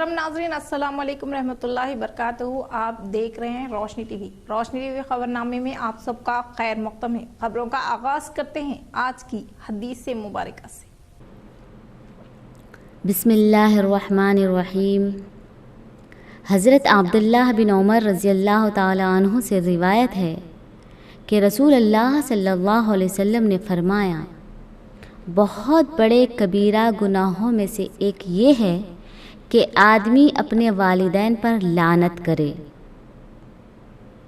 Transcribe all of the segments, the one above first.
मोहतरम नाजरीन, अस्सलाम वालेकुम रहमतुल्लाहि बरकातहू। आप देख रहे हैं रोशनी टीवी। रोशनी टीवी खबरनामे में आप सबका खैर मक़दम है। खबरों का आगाज करते हैं आज की हदीस से मुबारक से। बिस्मिल्लाहिर्रहमानिर्रहीम। हज़रत अब्दुल्लाह बिन उमर रज़ियल्लाहु ताला अन्हु से रिवायत है कि रसूल अल्लाह सल्लल्लाहु अलैहि वसल्लम ने फरमाया, बहुत बड़े कबीरा गुनाहों में से एक ये है कि आदमी अपने वालिदैन पर लानत करे।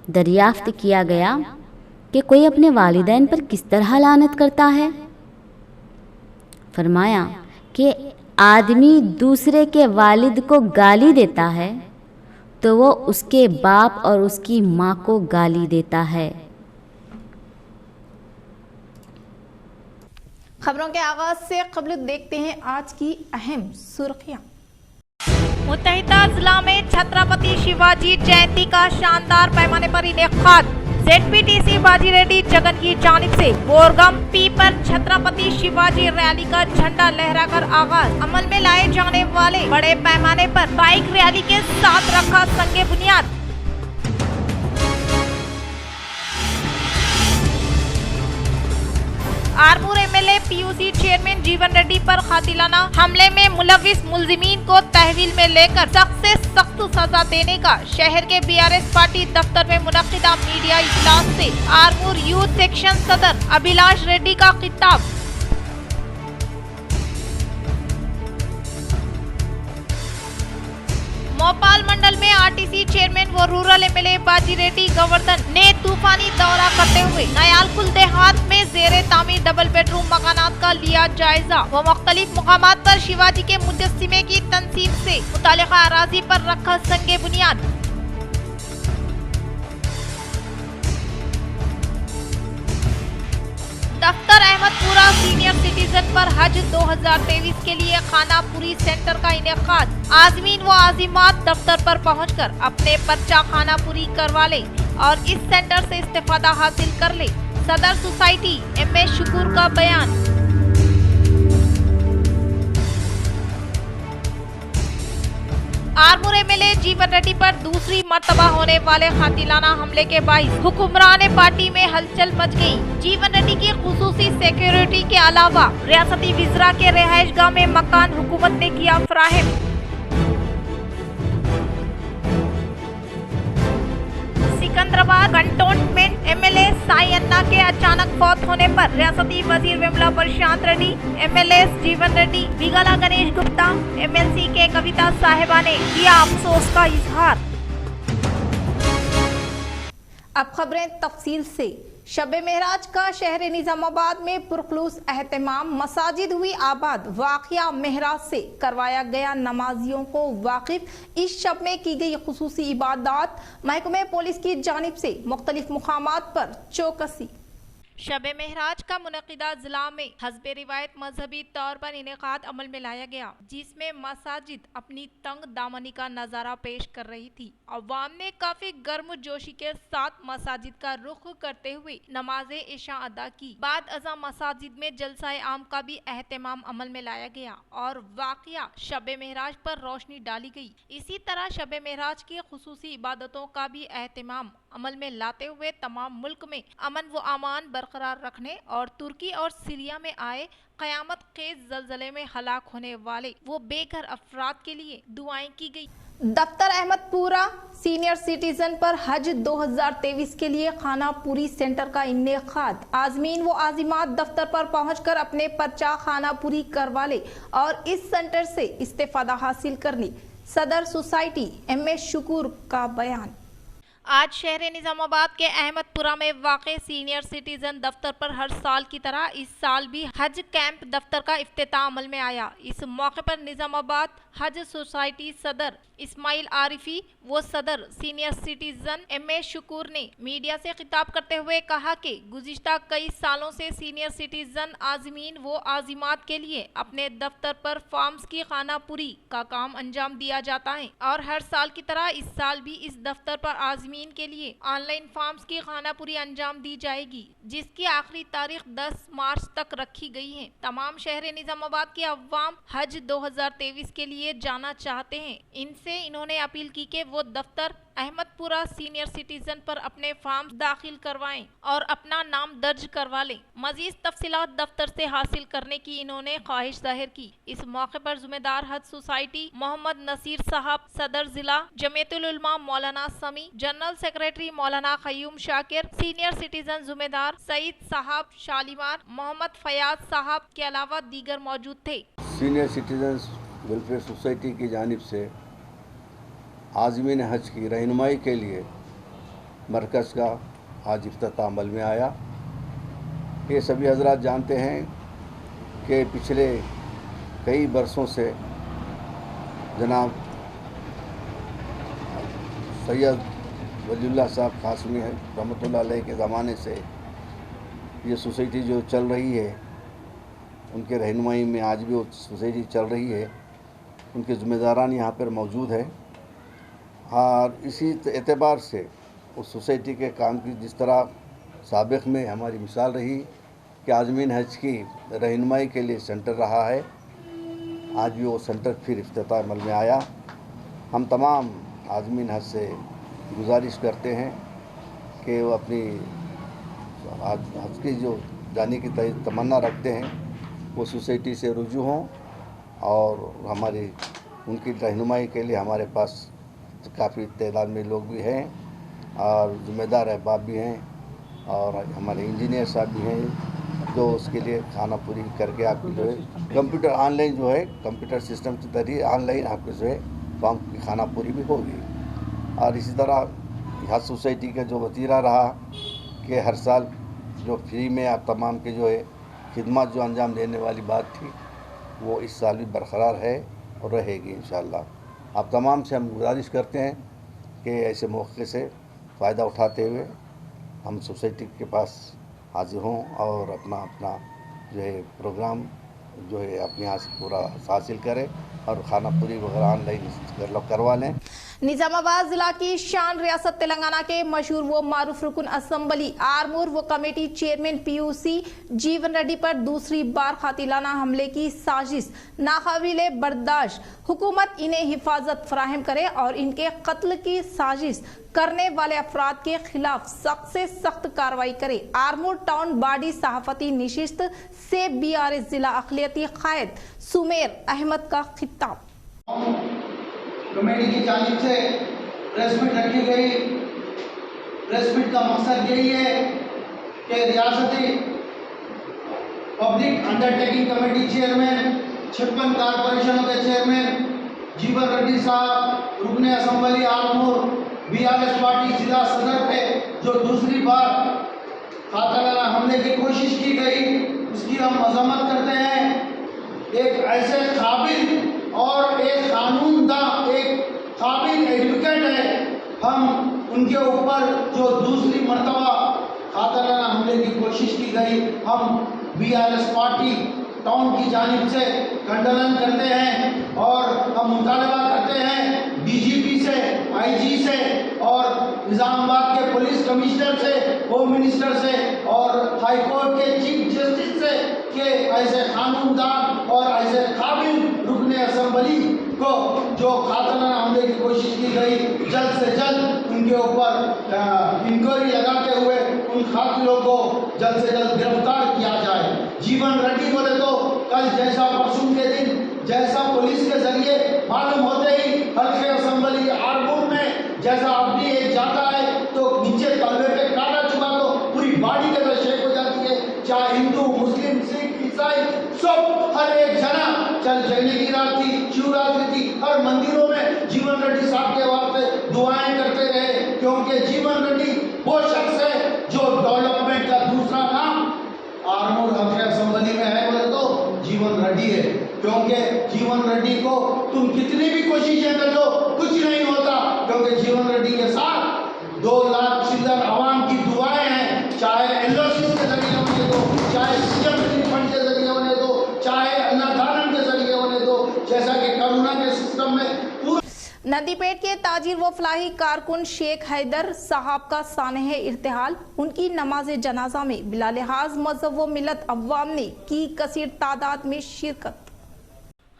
दरियाफ्त किया गया कि कोई अपने वालिदैन पर किस तरह लानत करता है? फरमाया कि आदमी दूसरे के वालिद को गाली देता है तो वो उसके बाप और उसकी माँ को गाली देता है। खबरों के आगाज से कबल देखते हैं आज की अहम सुर्खियां। मुत्तहिदा जिला में छत्रपति शिवाजी जयंती का शानदार पैमाने पर इनेकाद। ZPTC बाजी रेड्डी जगन की जानिब से बोरगम पी पर छत्रपति शिवाजी रैली का झंडा लहराकर आगाज। अमल में लाए जाने वाले बड़े पैमाने पर बाइक रैली के साथ रखा संगे बुनियाद। आरमूर MLA PUC चेयरमैन जीवन रेड्डी पर कातिलाना हमले में मुलविस मुल्जिमीन को तहवील में लेकर सख्त से सख्त सजा देने का शहर के BRS पार्टी दफ्तर में मुनक्किदा मीडिया इजलास से आरमूर यूथ सेक्शन सदर अभिलाष रेड्डी का खिताब। मोपाल मंडल में RTC चेयरमैन व रूरल MLA बाजी रेड्डी गोवर्धन ने तूफानी दौरा करते हुए नयालकुल देहात में जेरे तामीर डबल बेडरूम मकानात का लिया जायजा व मुख्तलिफ मुकामात पर शिवाजी के मुजस्सिमे की तंसीब से मुतालिका अराजी पर रखा संगे बुनियाद। दफ्तर अहमदपुरा सीनियर सिटीजन पर हज 2023 के लिए खानापुरी सेंटर का इनेकाद। आज़मीन व आज़िमात दफ्तर पर पहुंचकर अपने पर्चा खानापुरी करवा ले और इस सेंटर से इस्तेफादा हासिल कर ले। सदर सोसाइटी MA शुकूर का बयान। आरमूर MLA जीवन रेड्डी पर दूसरी मर्तबा होने वाले कातिलाना हमले के बाइस हुक्मरान पार्टी में हलचल मच गई। जीवन रेड्डी की खुसूसी सिक्योरिटी के अलावा रियासती विज़रा के रिहाइशगाह में मकान हुकूमत ने किया फराहम। सिकंदराबाद कंटोनमेंट MLA साई अन्ना के अचानक फौत होने पर रियासती वजीर विमला प्रशांत रेड्डी, MLAs जीवन रेड्डी, बिगला गणेश गुप्ता, MLC के कविता साहिबा ने किया अफसोस का इजहार। अब खबरें तफसील से। शब मेहराज का शहर निजामाबाद में पुरखलूस एहतमाम। मसाजिद हुई आबाद। वाक़िया मेहराज से करवाया गया नमाजियों को वाकिफ। इस शब में की गई खुसूसी इबादत। महकमे पुलिस की जानिब से मुख्तलिफ मुकामात पर चौकसी। शब मेहराज का मुनक्किदा जिला में हस्बे रिवायत मजहबी तौर पर इनेकाद अमल में लाया गया, जिसमें मसाजिद अपनी तंग दामनी का नजारा पेश कर रही थी। अवाम ने काफी गर्म जोशी के साथ मसाजिद का रुख करते हुए नमाज इशा अदा की। बाद अज़ा मसाजिद में जलसा आम का भी एहतमाम अमल में लाया गया और वाक़िया शब मेहराज पर रोशनी डाली गई। इसी तरह शब मेहराज की खुसूसी इबादतों का भी एहतमाम अमल में लाते हुए तमाम मुल्क में अमन व अमान बरकरार रखने और तुर्की और सीरिया में आए क़यामत खेज ज़लज़ले में हलाक होने वाले वो बेघर अफराद के लिए दुआएं की गई। दफ्तर अहमदपुरा सीनियर सिटीजन पर हज 2023 के लिए खानापुरी सेंटर का इनेकाद। आज़मीन व आज़िमात दफ्तर पर पहुंचकर अपने पर्चा खानापुरी करवा ले और इस सेंटर से इस्तेफादा हासिल कर ली। सदर सोसाइटी MA शुकूर का बयान। आज शहर निजामाबाद के अहमदपुरा में वाक़े सीनियर सिटीजन दफ्तर पर हर साल की तरह इस साल भी हज कैंप दफ्तर का इफ्तिताह अमल में आया। इस मौके पर निजामाबाद हज सोसाइटी सदर इस्माइल आरिफी व सदर सीनियर सिटीजन MA शुकूर ने मीडिया से खिताब करते हुए कहा कि गुज़िश्ता कई सालों से सीनियर सिटीजन आज़मीन व आज़िमात के लिए अपने दफ्तर पर फॉर्म्स की खानापुरी का काम अंजाम दिया जाता है और हर साल की तरह इस साल भी इस दफ्तर पर आज़मीन ज़मीन के लिए ऑनलाइन फॉर्म्स की खानापुरी अंजाम दी जाएगी, जिसकी आखिरी तारीख 10 मार्च तक रखी गई है। तमाम शहर निजामाबाद के अवाम हज 2023 के लिए जाना चाहते हैं। इनसे इन्होंने अपील की कि वो दफ्तर अहमदपुरा सीनियर सिटीजन पर अपने फॉर्म दाखिल करवाएं और अपना नाम दर्ज करवा लें। मजीद तफसीलात दफ्तर से हासिल करने की इन्होंने ख्वाहिश जाहिर की। इस मौके पर जुम्मेदार हज सोसाइटी मोहम्मद नसीर साहब, सदर जिला जमीयतुल उलमा मौलाना समी, जनरल सेक्रेटरी मौलाना खयूम शाकिर, सीनियर सिटीजन जुम्मेदार सईद साहब शालीमार, मोहम्मद फयाज साहब के अलावा दीगर मौजूद थे। सीनियर सिटीजन वेलफेयर सोसाइटी की जानिब से आज़मीन हज की रहनुमाई के लिए मरकज़ का आज इफ्तिताह अमल में आया। ये सभी हजरात जानते हैं कि पिछले कई बरसों से जनाब सैयद वलीउल्लाह साहब कासमी रहमतुल्लाह अलैह के ज़माने से ये सोसाइटी जो चल रही है, उनके रहनुमाई में आज भी वो सोसाइटी चल रही है। उनके ज़िम्मेदारान यहाँ पर मौजूद है और इसी एतबार से उस सोसाइटी के काम की जिस तरह साबिक़ में हमारी मिसाल रही कि आज़मीन हज की रहनुमाई के लिए सेंटर रहा है, आज भी वो सेंटर फिर इफ्तिताह अमल में आया। हम तमाम आज़मीन हज से गुजारिश करते हैं कि वो अपनी हज की जो जाने की तमन्ना रखते हैं वो सोसाइटी से रुजू हों और हमारी उनकी रहनुमाई के लिए हमारे पास काफ़ी तादाद में लोग भी हैं और ज़िम्मेदार अहबाब भी हैं और हमारे इंजीनियर साहब भी हैं जो उसके लिए खाना पूरी करके आपकी जो है कंप्यूटर ऑनलाइन जो है कंप्यूटर सिस्टम के जरिए ऑनलाइन आपके जो है फॉर्म की खाना पूरी भी होगी। और इसी तरह हज सोसाइटी का जो वतीरा रहा कि हर साल जो फ्री में आप तमाम के जो है खिदमत जो अंजाम देने वाली बात थी वो इस साल भी बरकरार है और रहेगी इंशाअल्लाह। आप तमाम से हम गुजारिश करते हैं कि ऐसे मौके से फ़ायदा उठाते हुए हम सोसाइटी के पास हाजिर हों और अपना जो है प्रोग्राम जो है अपने यहाँ से पूरा हासिल करें और खाना पूरी वगैरह ऑनलाइन करवा लें। निजामाबाद जिला की शान रियासत तेलंगाना के मशहूर व मारूफ रुकन असम्बली आरमूर व कमेटी चेयरमैन पीयूसी जीवन रेड्डी पर दूसरी बार कातिलाना हमले की साजिश नाकाबिले बर्दाश्त। हुकूमत इन्हें हिफाजत फराहम करे और इनके कत्ल की साजिश करने वाले अफराद के खिलाफ सख्त से सख्त कार्रवाई करे। आरमूर टाउन बॉडी सहाफती निशिस्त से BRS जिला अखिलियती कायद सुमेर अहमद का खिताब। कमेटी की जानिब से प्रेस मीट रखी गई। प्रेस मीट का मकसद यही है कि रियासती पब्लिक अंडरटेकिंग कमेटी चेयरमैन 56 कारपोरेशनों के चेयरमैन जीवन रेड्डी साहब रुकन असम्बली आरमूर BRS पार्टी जिला सदर पे जो दूसरी बार कातिलाना हमले की कोशिश की गई उसकी हम मजम्मत करते हैं। एक ऐसे काबिल और एक कानूनदा एक काबिल एडवोकेट है, हम उनके ऊपर जो दूसरी मर्तबा कातिलाना हमले की कोशिश की गई हम BRS पार्टी टाउन की जानिब से खंडन करते हैं और हम मुतालबा करते हैं DGP से, IG से और निजामाबाद के पुलिस कमिश्नर से, होम मिनिस्टर से और हाई कोर्ट के चीफ जस्टिस से कि ऐसे कानूनदान और ऐसे काबिल रुकन असम्बली को जो कातिलाना हमले की कोशिश की गई जल्द से जल्द उनके ऊपर इंक्वायरी लगाते हुए उन कातिलों को जल्द से जल्द गिरफ्तार किया जाए। जीवन रेड्डी बोले तो कल जैसा परसों के दिन जैसा पुलिस के जरिए मालूम होते ही हल्के असम्बली आरमूर में जैसा आदमी एक जाता है तो नीचे तलवे पे काटा चुका तो पूरी बॉडी के अंदर शेक हो जाती है, चाहे हिंदू मुस्लिम सिख ईसाई सब हर एक जना चल जगने की रात थी, शिवरात्रि थी, हर मंदिरों में जीवन रेड्डी साहब के वास्ते दुआएं करते रहे क्योंकि जीवन रेड्डी वो शख्स है जो डेवलपमेंट का दूसरा नाम आरमूर हल्के असम्बली में है बोले तो जीवन रेड्डी है। क्योंकि जीवन रेड्डी को तुम कितनी भी कोशिशें कर लो कुछ नहीं होता क्योंकि जीवन रेड्डी के साथ 2 लाख चिल्लर आवाम की दुआएं हैं, चाहे LOC के जरिए होने दो, चाहे CM फंड के जरिए होने दो, चाहे अन्नदान के जरिए होने दो, जैसा कि कोरोना के सिस्टम में नंदीपेट के ताजिर व फलाही कारकुन शेख हैदर साहब का सानह इर्तिहाल, उनकी नमाज जनाजा में बिलालिहाज मजहब व मिलत अव्वाम ने की कसीर तादाद में शिरकत।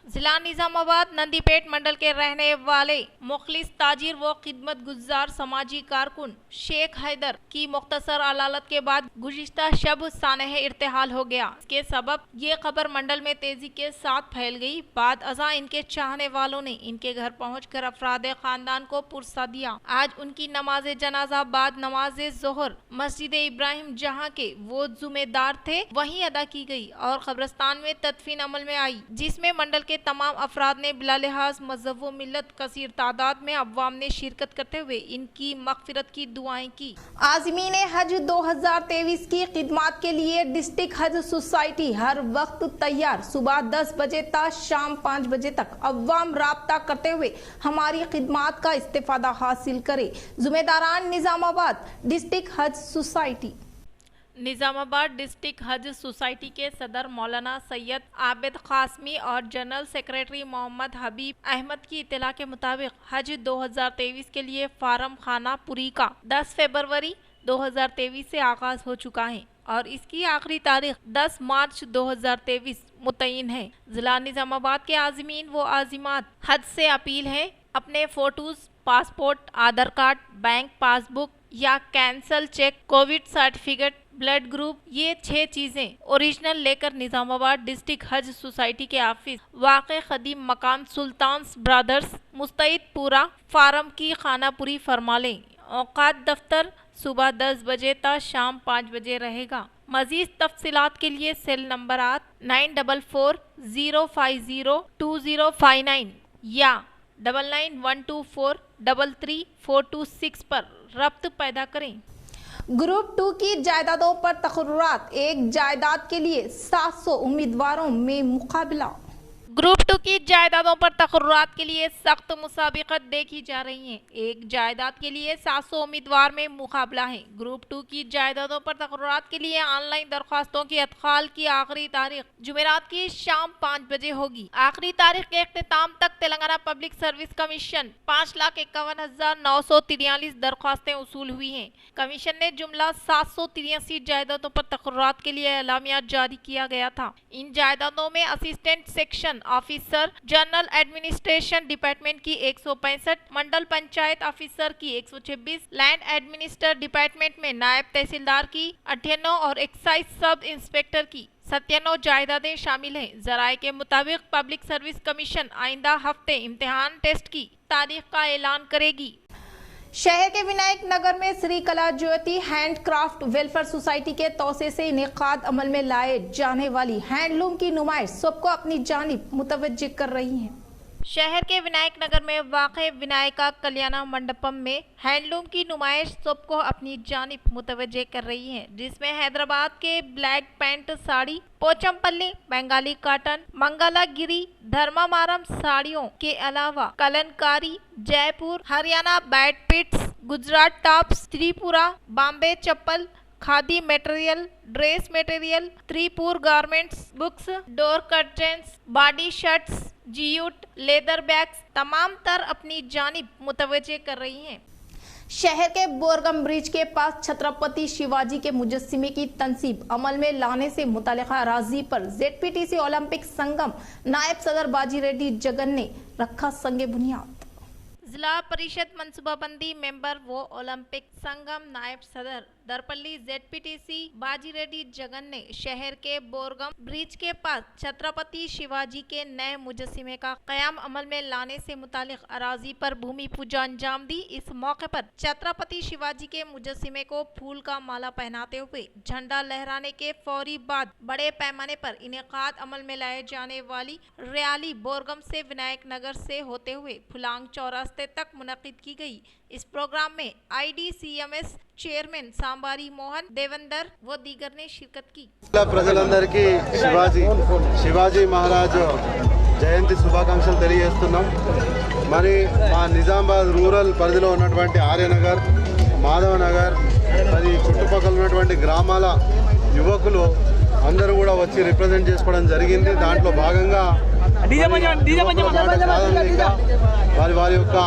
जिला निजामाबाद नंदीपेट मंडल के रहने वाले मुखलिस ताजिर व खिदमत गुजार समाजी कारकुन शेख हैदर की मुख्तसर अदालत के बाद गुज़िश्ता शब सानह इर्तिहाल हो गया। इसके सबब ये खबर मंडल में तेजी के साथ फैल गई। बाद अज़ा इनके चाहने वालों ने इनके घर पहुंचकर अफरादे खानदान को पुरसा दिया। आज उनकी नमाज जनाजा बाद नमाज जोहर मस्जिद इब्राहिम जहां के वो जुम्मेदार थे वहीं अदा की गई और कब्रिस्तान में तदफीन अमल में आई, जिसमें मंडल के तमाम अफराद ने बिलालिहाज मजहब व मिलत कसीर तादाद में अवाम ने शिरकत करते हुए इनकी मगफिरत की दुआएं की। आज़मीन हज 2023 की खिदमत के लिए डिस्ट्रिक्ट हज सोसाइटी हर वक्त तैयार। सुबह 10 बजे तक शाम 5 बजे तक अवाम राब्ता करते हुए हमारी खिदमत का इस्तेफादा हासिल करे। जुम्मेदारान निजामाबाद डिस्ट्रिक्ट हज सोसाइटी। निजामाबाद डिस्ट्रिक्ट हज सोसाइटी के सदर मौलाना सैयद आबिद कासमी और जनरल सेक्रेटरी मोहम्मद हबीब अहमद की इत्तला के मुताबिक हज 2023 के लिए फार्म खाना पुरी का 10 फरवरी 2023 से आगाज हो चुका है और इसकी आखिरी तारीख 10 मार्च 2023 मुतय्यन है। जिला निजामाबाद के आज़मीन व आज़िमात हज से अपील है अपने फोटोज, पासपोर्ट, आधार कार्ड, बैंक पासबुक या cancel cheque, Covid certificate, blood group, ये 6 चीजें ओरिजिनल लेकर निजामाबाद डिस्ट्रिक्ट हज सोसाइटी के ऑफिस वाक़े कदीम मकान सुल्तान्स ब्रदर्स मुस्तैदपुरा फार्म की खानापुरी फरमा लें। औकात दफ्तर सुबह 10 बजे तक शाम 5 बजे रहेगा। मजीद तफसीलात के लिए सेल नंबरात 9440502059 या 9912433426 पर रब्त पैदा करें। ग्रुप 2 की जायदादों पर तकर्रुरात, एक जायदाद के लिए 700 उम्मीदवारों में मुकाबला। ग्रुप 2 की जायदादों पर तकर्रुरात के लिए सख्त मुसाबिकत देखी जा रही है। एक जायदाद के लिए 700 उम्मीदवार में मुकाबला है। ग्रुप 2 की जायदादों पर तकर्रुरात के लिए ऑनलाइन दरख्वास्तों की अदखाल की आखिरी तारीख जुमेरात की शाम 5 बजे होगी। आखिरी तारीख के इख्तिताम तक तेलंगाना पब्लिक सर्विस कमीशन 5,51,943 दरख्वास्तें वसूल हुई हैं। कमीशन ने जुमला 783 जायदादों पर तकर्रुरात के लिए एलामिया जारी किया गया था। इन जायदादों में assistant section officer general administration department की 165, मंडल पंचायत ऑफिसर की 126, लैंड एडमिनिस्ट्रेटर डिपार्टमेंट में नायब तहसीलदार की 98 और एक्साइज सब इंस्पेक्टर की 97 जायदादें शामिल हैं। जराये के मुताबिक पब्लिक सर्विस कमीशन आइंदा हफ्ते इम्तिहान टेस्ट की तारीख का ऐलान करेगी। शहर के विनायक नगर में श्री कला ज्योति हैंडक्राफ्ट वेलफेयर सोसाइटी के तौसे से इनेकाद अमल में लाए जाने वाली हैंडलूम की नुमाइश सबको अपनी जानिब मुतवज्जे कर रही है। शहर के विनायक नगर में वाक़े विनायका कल्याणा मंडपम में हैंडलूम की नुमाइश सबको अपनी जानिब मुतवज्जे कर रही है, जिसमें हैदराबाद के black pant sari, Pochampally, Bengali cotton, Mangalagiri, Dharmavaram साड़ियों के अलावा कलनकारी, जयपुर, हरियाणा बैट पिट्स, गुजरात टॉप्स, त्रिपुरा, बॉम्बे चप्पल, khadi material, dress material, Tirupur garments, books, door curtains, body shirts, jute, leather bags तमाम तर अपनी जानिब मुतवज्जे कर रही हैं। शहर के बोरगम ब्रिज के पास छत्रपति शिवाजी के मुजस्सिमे की तनसीब अमल में लाने से मुतल्लिका अराजी पर ZPTC ओलंपिक संगम नायब सदर बाजी रेड्डी जगन ने रखा संगे बुनियाद। जिला परिषद मनसूबाबंदी मेंबर वो ओलंपिक संगम नायब सदर दरपल्ली ZPTC बाजी रेड्डी जगन ने शहर के बोरगम ब्रिज के पास छत्रपति शिवाजी के नए मुजस्सिमे का कयाम अमल में लाने से मुतालिक अराजी पर भूमि पूजा अंजाम दी। इस मौके पर छत्रपति शिवाजी के मुजस्सिमे को फूल का माला पहनाते हुए झंडा लहराने के फौरी बाद बड़े पैमाने पर इनेकाद अमल में लाए जाने वाली रैली बोरगम से विनायक नगर से होते हुए फुलांग चौरास्ते तक मुनक्किद की गई। इस प्रोग्राम में IDCMS चेयरमैन सांबारी मोहन देवेंदर व दीगर ने शिरकत की। ప్రజలందరికీ శివాజీ మహారాజు జయంతి శుభాకాంక్షలు తెలియజేస్తున్నాం। మరి మా నిజామాబాద్ రూరల్ పరిధిలో ఉన్నటువంటి ఆర్యనగర్, మాధవనగర్, మరి చుట్టుపక్కల ఉన్నటువంటి గ్రామాల యువకులు అందరూ కూడా వచ్చి రిప్రజెంట్ చేసుకోవడం జరిగింది। దాంట్లో భాగంగా ఇంకా వారి యొక్క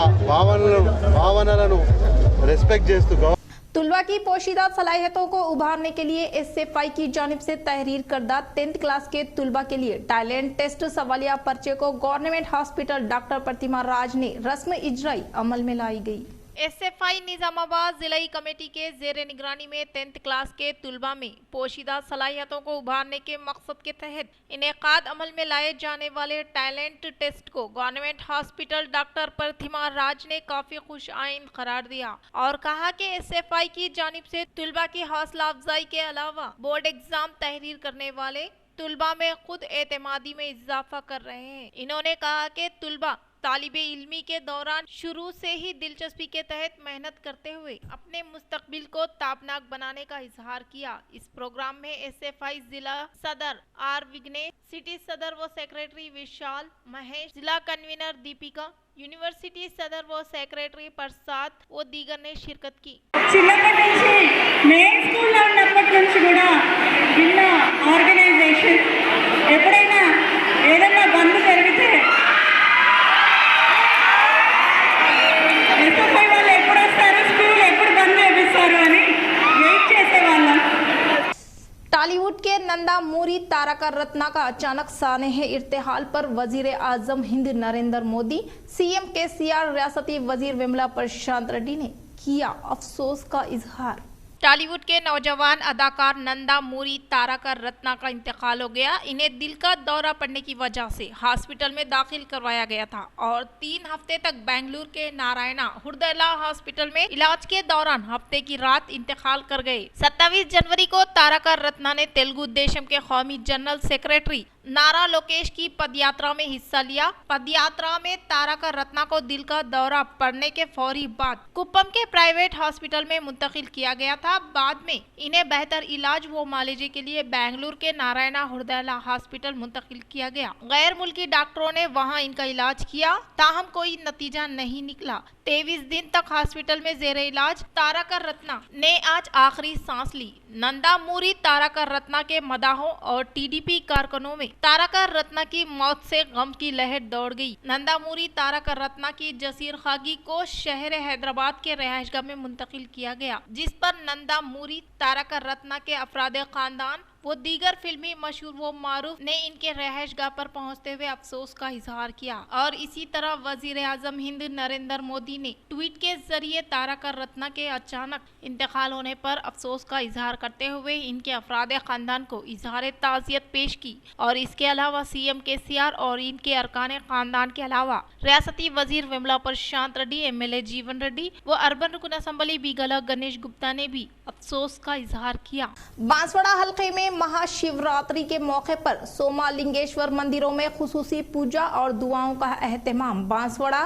భావనలను రెస్పెక్ట్ చేస్తూ तुलवा की पोशीदा सलाहियतों को उभारने के लिए एसएफआई की जानिब से तहरीर करदा 10th क्लास के तुलबा के लिए टैलेंट टेस्ट सवालिया पर्चे को गवर्नमेंट हॉस्पिटल डॉक्टर प्रतिमा राज ने रस्म इजराई अमल में लाई गई। एसएफआई निजामाबाद जिलाई कमेटी के जेर निगरानी में 10th क्लास के तुलबा में पोशीदा सलाहियतों को उभारने के मकसद के तहत इनेकाद अमल में लाए जाने वाले टैलेंट टेस्ट को गवर्नमेंट हॉस्पिटल डॉक्टर प्रतिमा राज ने काफी खुश आइन करार दिया और कहा कि एसएफआई की जानिब से तुलबा की हौसला अफजाई के अलावा बोर्ड एग्जाम तहरीर करने वाले तुलबा में खुद एतमादी में इजाफा कर रहे हैं। इन्होंने कहा कि तुलबा तालिबे इल्मी के दौरान शुरू से ही दिलचस्पी के तहत मेहनत करते हुए अपने मुस्तकबिल को ताबनाक बनाने का इजहार किया। इस प्रोग्राम में एसएफआई जिला सदर आर विघ्नेश, सिटी सदर व सेक्रेटरी विशाल महेश, जिला कन्वीनर दीपिका, यूनिवर्सिटी सदर व सेक्रेटरी प्रसाद व दीगर ने शिरकत की। చిన్నప్పటి నుంచి నేను స్కూల్లో ఉన్నప్పటి నుంచి కూడా విన్న ఆర్గనైజేషన్ ఎప్పుడైనా ఏదైనా బంద్ జరిగితే ఎస్ఎఫ్ఐ వాళ్ళు ఎప్పుడు వస్తారు, స్కూల్ ఎప్పుడు బంద్ చేపిస్తారు అని వెయిట్ చేసేవాళ్ళం। टॉलीवुड के नंदा मूरी तारका रत्ना का अचानक सानेह इर्तिहाल पर वजीर आजम हिंद नरेंद्र मोदी, सीएम केसीआर, रियासती वजीर विमला प्रशांत रेड्डी ने किया अफसोस का इजहार। टॉलीवुड के नौजवान अदाकार नंदा मूरी तारका रत्ना का इंतकाल हो गया। इन्हें दिल का दौरा पड़ने की वजह से हॉस्पिटल में दाखिल करवाया गया था और 3 हफ्ते तक बेंगलुरु के नारायणा हृदयला हॉस्पिटल में इलाज के दौरान हफ्ते की रात इंतकाल कर गए। 27 जनवरी को तारका रत्ना ने तेलुगु देशम के कौमी जनरल सेक्रेटरी नारा लोकेश की पदयात्रा में हिस्सा लिया। पदयात्रा में तारका रत्ना को दिल का दौरा पड़ने के फौरी बाद कुप्पम के प्राइवेट हॉस्पिटल में मुंतकिल किया गया था। बाद में इन्हें बेहतर इलाज व मालिजे के लिए बेंगलुरु के नारायणा हृदयला हॉस्पिटल मुंतकिल किया गया। गैर मुल्की डॉक्टरों ने वहां इनका इलाज किया, ताहम कोई नतीजा नहीं निकला। 23 दिन तक हॉस्पिटल में जेर इलाज तारका रत्ना ने आज आखिरी सांस ली। नंदा मूरी तारका रत्ना के मदाहों और टीडीपी कारकुनों में तारका रत्ना की मौत से गम की लहर दौड़ गई। नंदा मूरी तारका रत्ना की जसीर खागी को शहर हैदराबाद के रहायशगाह में मुंतकिल किया गया, जिस पर नंदा मूरी तारका रत्ना के अफराद खानदान वो दीगर फिल्मी मशहूर व मारूफ ने इनके रहायशगाह पर पहुंचते हुए अफसोस का इजहार किया। और इसी तरह वजीर आजम हिंद नरेंद्र मोदी ने ट्वीट के जरिए तारका रत्ना के अचानक इंतकाल होने पर अफसोस का इजहार करते हुए इनके अफराद खानदान को इजहार ताज़ियत पेश की। और इसके अलावा सीएम केसीआर और इनके अरकान खानदान के अलावा रियासती वजीर विमला प्रशांत रेड्डी, एमएलए जीवन रेड्डी व अर्बन रुकन असम्बली बीगला गणेश गुप्ता ने भी अफसोस का इजहार किया। बांसवाड़ा हल्के में महाशिवरात्रि के मौके पर सोमा लिंगेश्वर मंदिरों में खुसूसी पूजा और दुआओं का एहतमाम। बांसवाड़ा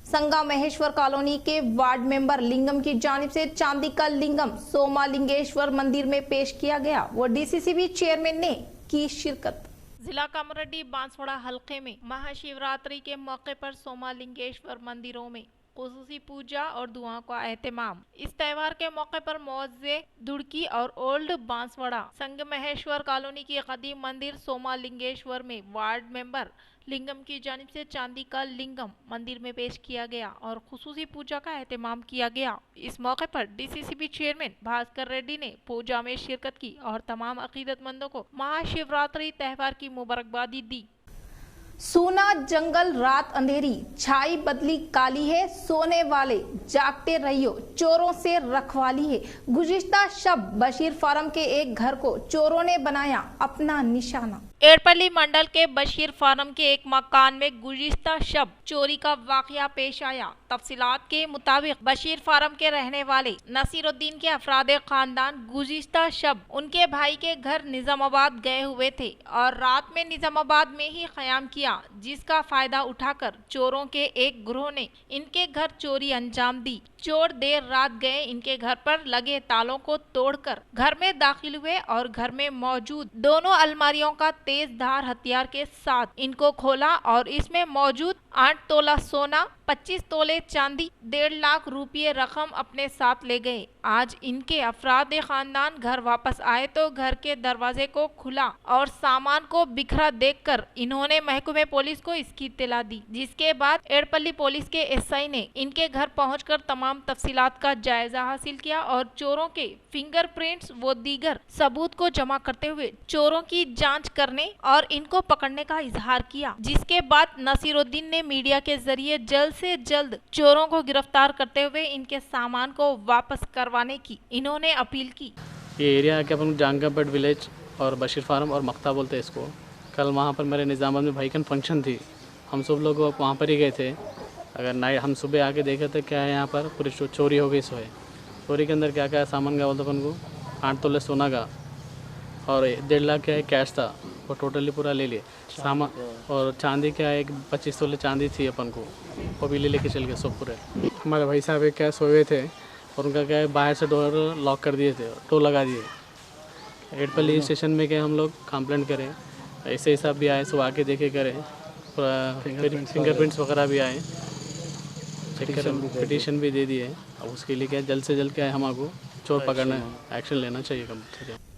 संगा महेश्वर कॉलोनी के वार्ड मेंबर लिंगम की जानिब से चांदी का लिंगम सोमा लिंगेश्वर मंदिर में पेश किया गया। वो डीसीसीबी चेयरमैन ने की शिरकत। जिला कामरेड्डी बांसवाड़ा हल्के में महाशिवरात्रि के मौके पर सोमा लिंगेश्वर मंदिरों में खुसूसी पूजा और दुआओं का एहतमाम। इस त्यौहार के मौके पर मौजे दुड़की और ओल्ड बांसवाड़ा संग महेश्वर कॉलोनी की कदीम मंदिर सोमा लिंगेश्वर में वार्ड मेंबर लिंगम की जानिब से चांदी का लिंगम मंदिर में पेश किया गया और खुसूसी पूजा का एहतमाम किया गया। इस मौके पर डीसीसीबी चेयरमैन भास्कर रेड्डी ने पूजा में शिरकत की और तमाम अकीदतमंदों को महाशिवरात्रि त्यौहार की मुबारकबादी दी। सूना जंगल रात अंधेरी, छाई बदली काली है, सोने वाले जागते रहियो, चोरों से रखवाली है। गुज़िश्ता शब बशीर फार्म के एक घर को चोरों ने बनाया अपना निशाना। एड़पल्ली मंडल के बशीर फार्म के एक मकान में गुज़िश्ता शब चोरी का वाकया पेश आया। तफसीलात के मुताबिक बशीर फार्म के रहने वाले नसीरुद्दीन के अफराद खानदान गुज़िश्ता शब उनके भाई के घर निजामाबाद गए हुए थे और रात में निजामाबाद में ही क़याम किया, जिसका फायदा उठाकर चोरों के एक गिरोह ने इनके घर चोरी अंजाम दी। चोर देर रात गए इनके घर पर लगे तालों को तोड़कर घर में दाखिल हुए और घर में मौजूद दोनों अलमारियों का तेज धार हथियार के साथ इनको खोला और इसमें मौजूद 8 तोला सोना, 25 तोले चांदी 1.5 लाख रुपये रकम अपने साथ ले गए। आज इनके अफराद खानदान घर वापस आए तो घर के दरवाजे को खुला और सामान को बिखरा देखकर इन्होंने महकमे पुलिस को इसकी इत्तला दी, जिसके बाद एड़पल्ली पुलिस के एसआई ने इनके घर पहुंचकर तमाम तफसीलात का जायजा हासिल किया और चोरों के फिंगरप्रिंट्स व दीगर सबूत को जमा करते हुए चोरों की जांच करने और इनको पकड़ने का इजहार किया, जिसके बाद नसीरुद्दीन ने मीडिया के जरिए जल्द से जल्द चोरों को गिरफ्तार करते हुए इनके सामान को वापस करवाने की इन्होंने अपील की। ये एरिया है कि अपन जंगापेट विलेज और बशीर फार्म और मक्ता बोलते हैं इसको। कल वहाँ पर मेरे निज़ामाबाद में भाईकन फंक्शन थी, हम सब लोग वहाँ पर ही गए थे। अगर नाइट हम सुबह आके देखे तो क्या है यहाँ पर पूरी चोरी हो गई। सोए चोरी के अंदर क्या क्या सामान गया बोलते अपन को 8 तोले सोना का और 1.5 लाख क्या है कैश था, वो टोटली पूरा ले लिए सामान। और चांदी क्या है 25 तोले चांदी थी अपन को, वो भी ले लेके चल गए सब पूरे। हमारे भाई साहब एक क्या सोए थे और उनका क्या है बाहर से डोर लॉक कर दिए थे, टो लगा दिए। एड़पल्ली स्टेशन में क्या हम लोग कंप्लेंट करें, ऐसे हिसाब भी आए सब आके देखे करें, फिंगरप्रिंट्स वगैरह भी आए, चेक करें, पिटीशन भी दे दिए। अब उसके लिए क्या जल्द से जल्द क्या है हमको चोर पकड़ना है, एक्शन लेना चाहिए कम।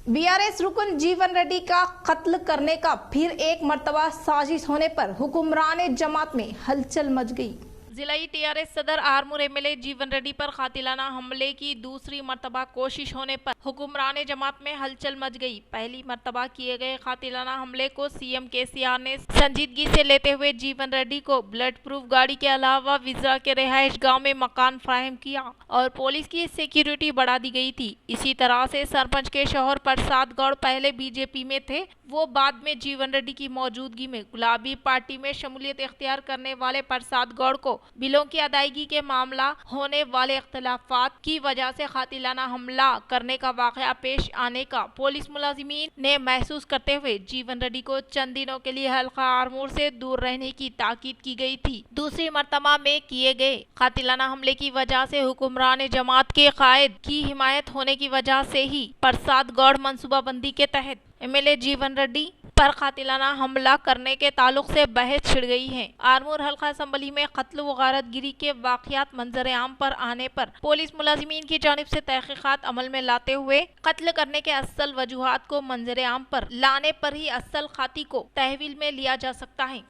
बीआरएस रुकन जीवन रेड्डी का कत्ल करने का फिर एक मर्तबा साजिश होने पर हुक्मरान जमात में हलचल मच गई। जिलाई टीआरएस सदर आरमूर एमएलए जीवन रेड्डी पर कातिलाना हमले की दूसरी मर्तबा कोशिश होने पर हुक्मरान जमात में हलचल मच गई। पहली मर्तबा किए गए कातिलाना हमले को सीएम केसीआर ने संजीदगी से लेते हुए जीवन रेड्डी को ब्लड प्रूफ गाड़ी के अलावा विजरा के रिहाइश गांव में मकान फ्राहम किया और पुलिस की सिक्योरिटी बढ़ा दी गई थी। इसी तरह से सरपंच के शौहर प्रसाद गौड़ पहले बीजेपी में थे, वो बाद में जीवन रेड्डी की मौजूदगी में गुलाबी पार्टी में शमूलियत इख्तियार करने वाले प्रसाद गौड़ को बिलों की अदायगी के मामला होने वाले इख्तलाफात की वजह से कातिलाना हमला करने का वाकया पेश आने का पुलिस मुलाजिमीन ने महसूस करते हुए जीवन रेड्डी को चंद दिनों के लिए हल्का आरमूर से दूर रहने की ताकीद की गई थी। दूसरी मर्तबा में किए गए कातिलाना हमले की वजह से हुक्मरान जमात के कायद की हिमायत होने की वजह से ही प्रसाद गौड़ मनसूबाबंदी के तहत एमएलए जीवन रेड्डी पर कातिलाना हमला करने के ताल्लुक से बहस छिड़ गई है। आरमूर हल्का असम्बली में कत्ल व गारतगिरी के वाकयात मंजर आम पर आने पर पुलिस मुलाजिमीन की जानिब से तहकीकात अमल में लाते हुए कत्ल करने के असल वजूहात को मंजर आम पर लाने पर ही असल खाती को तहवील में लिया जा सकता है।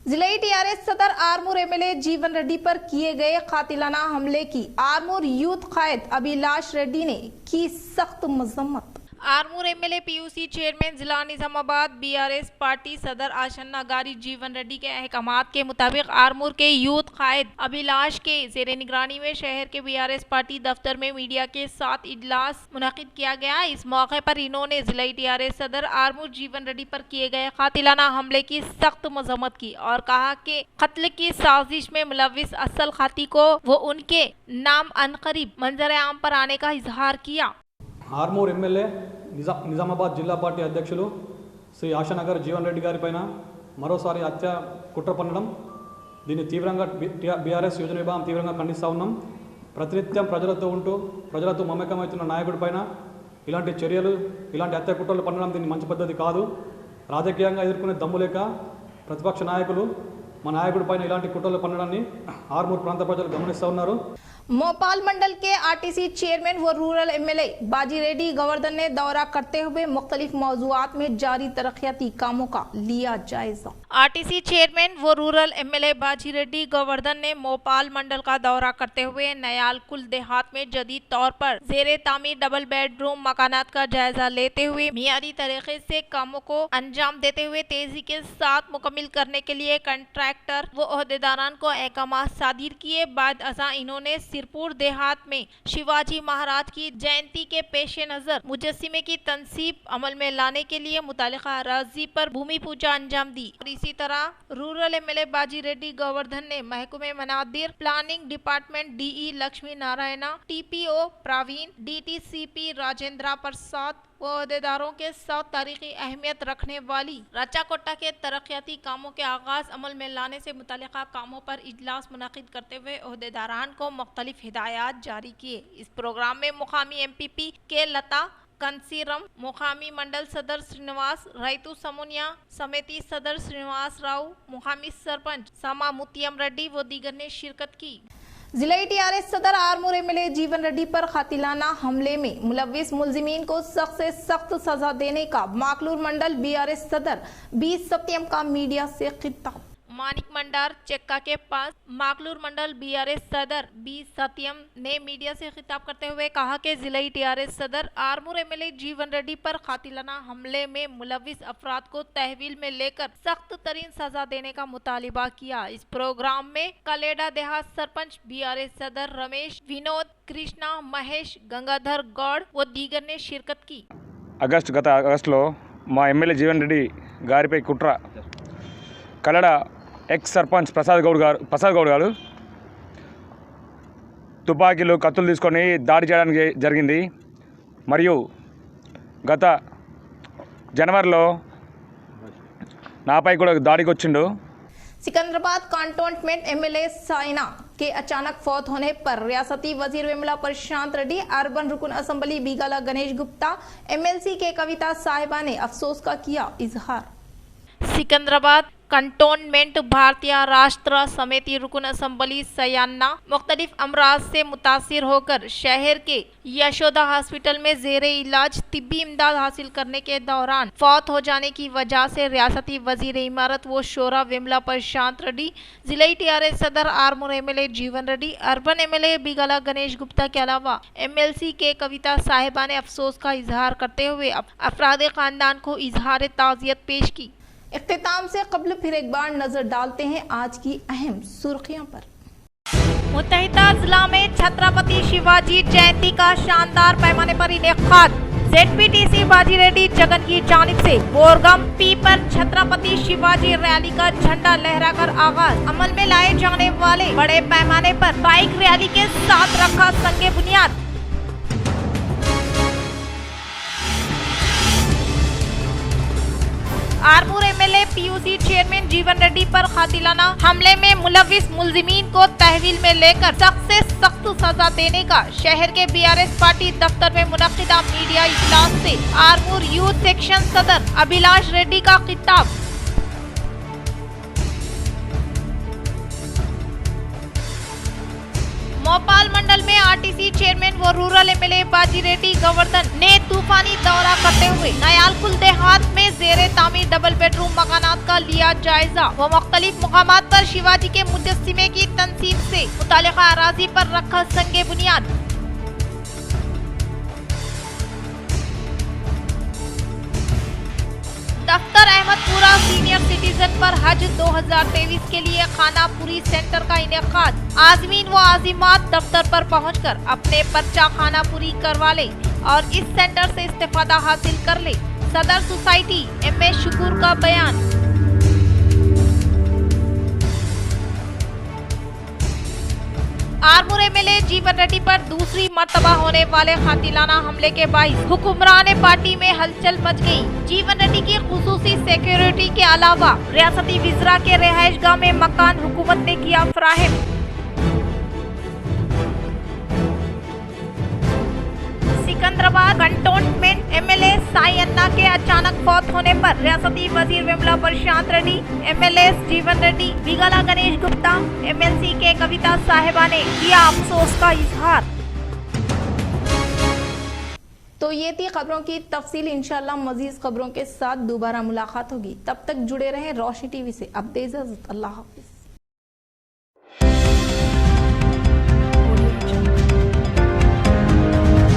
जिलाई टीआरएस सदर आरमूर एमएलए जीवन रेड्डी पर किए गए कातिलाना हमले की आरमूर यूथ कायद अभिलाष रेड्डी ने की सख्त मजम्मत। आरमूर एमएलए पीयूसी चेयरमैन जिला निजामाबाद बीआरएस पार्टी सदर आशन नगारी जीवन रेड्डी के अहकामात के मुताबिक आरमूर के यूथ कायद अभिलाष के जेर निगरानी में शहर के बीआरएस पार्टी दफ्तर में मीडिया के साथ इजलास मुनक्किद किया गया। इस मौके पर इन्होंने जिला टीआरएस सदर आरमूर जीवन रेड्डी पर किए गए कातिलाना हमले की सख्त मजम्मत की और कहा कि कत्ल की साजिश में मुलविस असल खाती को वो उनके नाम अनकरीब मंजर आम पर आने का इजहार किया। ఆర్మూర్ ఎమ్మెల్యే నిజామాబాద్ జిల్లా పార్టీ అధ్యక్షులు శ్రీ ఆశానగర్ జీవన్ రెడ్డి గారి పైన మరోసారి హత్య కుట్ర పన్నడం, దీన్ని తీవ్రంగా బీఆర్ఎస్ యువజన విభాగం తీవ్రంగా ఖండిస్తూ ఉన్నాం। ప్రతినిత్యం ప్రజలతో ఉంటూ ప్రజలతో మమేకమవుతున్న నాయకుడి పైన ఇలాంటి చర్యలు, ఇలాంటి హత్య కుట్రలు పన్నడం దీన్ని మంచి పద్ధతి కాదు। రాజకీయంగా ఎదుర్కొనే దమ్ము లేక ప్రతిపక్ష నాయకులు మా నాయకుడి పైన ఇలాంటి కుట్రలు పన్నడాన్ని ఆర్మూర్ ప్రాంత ప్రజలు గమనిస్తూ ఉన్నారు। मोपाल मंडल के आरटीसी चेयरमैन व रूरल एमएलए बाजी रेड्डी गोवर्धन ने दौरा करते हुए मुख्तलिफ मौजुआत में जारी तरक्याती कामों का लिया जायजा। आरटीसी चेयरमैन व रूरल एमएलए बाजी रेड्डी गोवर्धन ने मोपाल मंडल का दौरा करते हुए नयाल कुल देहात में जदीद तौर पर जेरे तामीर डबल बेडरूम मकानात का जायजा लेते हुए मियारी तरीके से कामों को अंजाम देते हुए तेजी के साथ मुकम्मिल करने के लिए कंट्रैक्टर व ओहदेदारान को अहकामात सादिर किए। बाद अज़ा इन्होंने सिरपुर देहात में शिवाजी महाराज की जयंती के पेश नजर मुजस्सिमे की तंसीब अमल में लाने के लिए मुतालिका अराजी पर भूमि पूजा अंजाम दी। और इसी तरह रूरल एमएलए बाजी रेड्डी गोवर्धन ने महकमे मनादिर, planning department DE Lakshmi Narayana, TPO Praveen, DTCP Rajendra Prasad व अहदेदारों के साथ तारीखी अहमियत रखने वाली रचाकोटा के तरक्याती कामों के आगाज अमल में लाने से मुतालिका कामों पर इजलास मुनक्किद करते हुए अहदेदारान को मुख्तलिफ हिदायत जारी किए। इस प्रोग्राम में मुकामी एमपीपी के लता कंसीरम, मुकामी मंडल सदर श्रीनिवास, रैतु समोनिया समिति सदर श्रीनिवास राव, मुकामी सरपंच सामा मुतियम रेड्डी व दीगर ने शिरकत की। जिला टीआरएस सदर आरमूर एमएलए जीवन रेड्डी पर कातिलाना हमले में मुलव्विस मुलजिमीन को सख्त से सख्त सजा देने का माकलूर मंडल बीआरएस सदर बी सत्यम का मीडिया से खिताब। मानिक मंडार चक्का के पास माकलूर मंडल बीआरएस सदर बी सत्यम ने मीडिया से खिताब करते हुए कहा कि जिला टीआरएस सदर आरमूर एमएलए जीवन रेड्डी पर कातिलाना हमले में मुलव्विस अफराद को तहवील में लेकर सख्त तरीन सजा देने का मुतालिबा किया। इस प्रोग्राम में कलेडा देहात सरपंच बीआरएस सदर रमेश, विनोद, कृष्णा, महेश, गंगाधर गौड़ व दीगर ने शिरकत की। गत आगस्टुलो మా ఎమ్మెల్యే జీవన్ రెడ్డి గారిపై కుట్ర కలడ ఎక్స్ సర్పంచ్ ప్రసాద్ గౌడ్ గారు తుపాకీలు కత్తులు తీసుకొని దాడి చేయడానికి జరిగింది। మరియు గత జనవరిలో నాపై కూడా దాడికి వచ్చిండు। सिकंदराबाद कंटोनमेंट एमएलए साइना के अचानक फौत होने पर रियासती वजीर विमला प्रशांत रेड्डी, अर्बन रुकन असेंबली बीगाला गणेश गुप्ता, एमएलसी के कविता साहिबा ने अफसोस का किया इजहार। सिकंदराबाद कंटोनमेंट भारतीय राष्ट्र समिति रुकन असेंबली सयाना मुख्तलिफ अमराज से मुतासिर होकर शहर के यशोदा हॉस्पिटल में जेरे इलाज तिब्बी इमदाद हासिल करने के दौरान फौत हो जाने की वजह से रियासती वजीर इमारत व शोरा विमला प्रशांत रेड्डी, जिला टीआरएस सदर आरमूर एमएलए जीवन रेड्डी, अर्बन एमएलए बिगाला गणेश गुप्ता के अलावा एमएलसी के कविता साहिबा ने अफसोस का इजहार करते हुए अफराद खानदान को इजहार ताज़ियत पेश की। इख्तिताम से कबल फिर एक बार नजर डालते हैं आज की अहम सुर्खियों पर। मुत्तहिदा जिला में छत्रपति शिवाजी जयंती का शानदार पैमाने पर इनेकाद। ZPTC बाजी रेड्डी जगन की जानिब से बोरगम पी पर छत्रपति शिवाजी रैली का झंडा लहराकर आगाज। अमल में लाए जाने वाले बड़े पैमाने पर बाइक रैली के साथ रखा संगे बुनियाद। आरमूर एमएलए पीयूसी चेयरमैन जीवन रेड्डी पर कातिलाना हमले में मुलव्विस मुलजिमीन को तहवील में लेकर सख्त से सख्त सजा देने का शहर के बीआरएस पार्टी दफ्तर में मुनक्किदा मीडिया इजलास से आरमूर यूथ सेक्शन सदर अभिलाष रेड्डी का खिताब। मोपाल मंडल में आरटीसी चेयरमैन व रूरल एमएलए बाजी रेड्डी गोवर्धन ने तूफानी दौरा करते हुए नयालकुल देहात में जेरे तामीर डबल बेडरूम मकानात का लिया जायजा व मुख्तलिफ मुकामात पर शिवाजी के मुजस्सिमे की तंसीब से मुतालिका अराजी पर रखा संगे बुनियाद। दफ्तर अहमदपुरा सीनियर सिटीजन पर हज 2023 के लिए खानापुरी सेंटर का इनेकाद। आज़मीन व आज़िमात दफ्तर पर पहुंचकर अपने पर्चा खानापुरी करवा ले और इस सेंटर से इस्तेफादा हासिल कर ले। सदर सोसाइटी एम.ए. शुकूर का बयान। आरमूर एमएलए जीवन रेड्डी पर दूसरी मर्तबा होने वाले कातिलाना हमले के बाइस हुक्मरान पार्टी में हलचल मच गई। जीवन रेड्डी की खुसूसी सिक्योरिटी के अलावा रियासती विज़रा के रिहाइशगाह में मकान हुकूमत ने किया फराहम। सिकंदराबाद कंटोनमेंट एमएलए साई अन्ना के अचानक फौत होने पर रियासती वजीर विमला प्रशांत रेड्डी, एमएलए जीवन रेड्डी, बिगाला गणेश गुप्ता, एमएलसी के कविता साहिबा ने किया अफसोस का इजहार। तो ये थी खबरों की तफसील। इंशाल्लाह मजीद खबरों के साथ दोबारा मुलाकात होगी। तब तक जुड़े रहें रोशनी टीवी से। अब दे इजाजत। अल्लाह हाफिज।